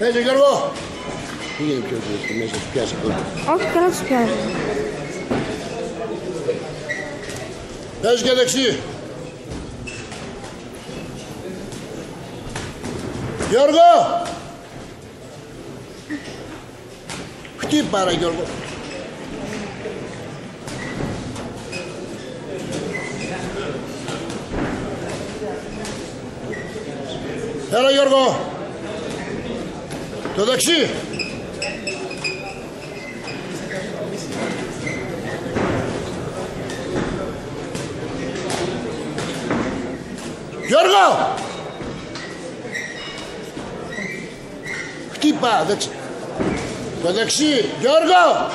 Παίζει Γιώργο. Πήγαινε πιο πιο μέσα, σου πιάσει αυτό. Όχι, καλά σου πιάσει. Παίζει και δεξί. Γιώργο! Χτύπα ρε Γιώργο. Έλα Γιώργο. Το δεξί. Γιώργο! Χτύπα, δεξί. Το δεξί, Γιώργο!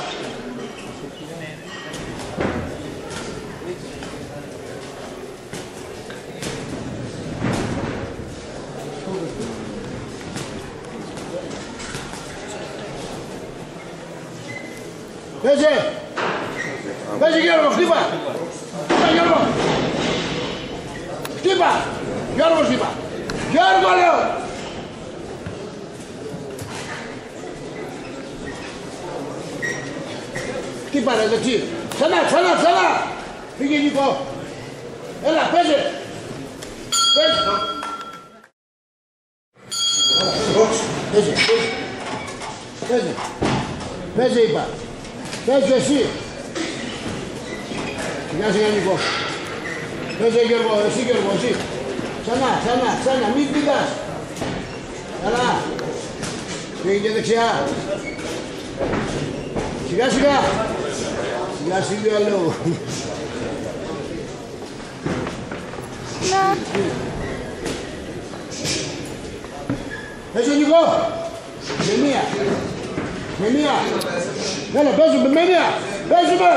Παίζε! Παίζε Γιώργο, χτύπα! Χτύπα Γιώργο! Χτύπα! Γιώργο χτύπα! Γιώργο λέω! Χτύπα ρε δεξί! Ξανά! Φύγε Νίκο! Έλα παίζε! Παίζε είπα! Παίζε εσύ! Σιγά Νίκο! Παίζε Γιώργο, εσύ Γιώργο, εσύ! Ξανά, μην πηδάς! Καλά! Πήγε και δεξιά! Σιγά! Λέω! Παίζε Νίκο! Με μία! Έλα, παίζουμε με μία! Παίζουμε!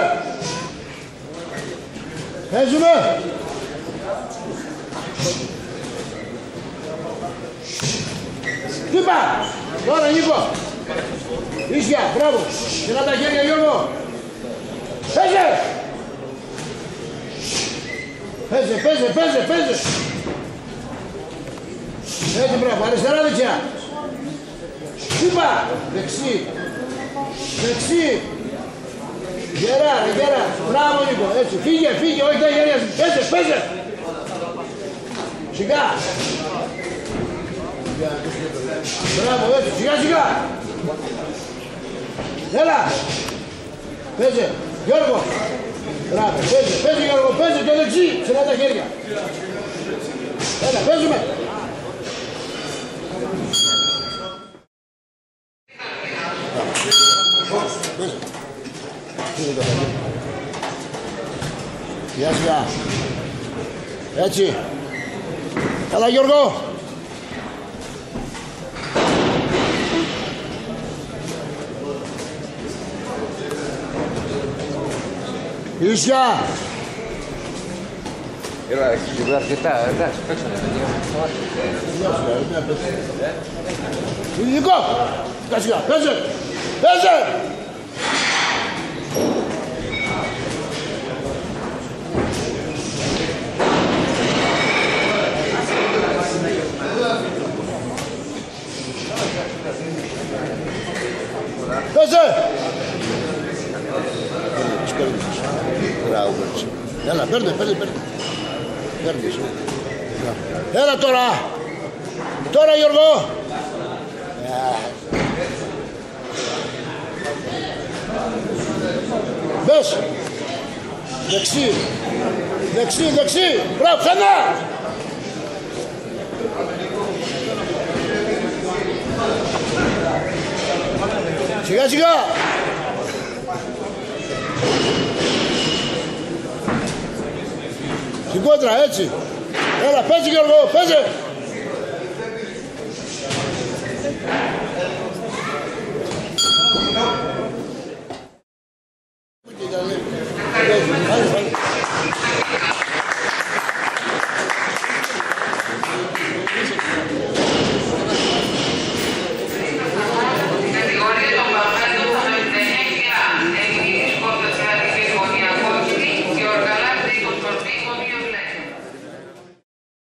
Χτύπα! Τώρα Νίκο! Ίσια, μπράβο! Κρατά τα χέρια Γιώργο! Παίζε! Έτσι μπράβο, αριστερά δεξιά! Χτύπα! Δεξί! Γερά! Μπράβο Νίκο! Έτσι, φύγε, όχι τα χέρια σου! Παίζε! Σιγά! Μπράβο, έτσι, σιγά! Έλα! Παίζε! Γιώργο! Μπράβο, παίζε Γιώργο, παίζε και δεξί! Ψηλά τα χέρια! Έλα, παίζουμε! Σιγά! Έτσι! Έλα Γιώργο! Ίσια! Έλα, έχεις αρκετά, εντάξει, παίξανε. Νίκο! Σιγά, παίζε! Έλα, παίρνε. Έλα τώρα Γιώργο. Μπες. Δεξί. Μπράβο, ξανά. Σιγά. Στην κόντρα, έτσι. Έλα, παίζει Γιώργο, παίζε. Παίζει.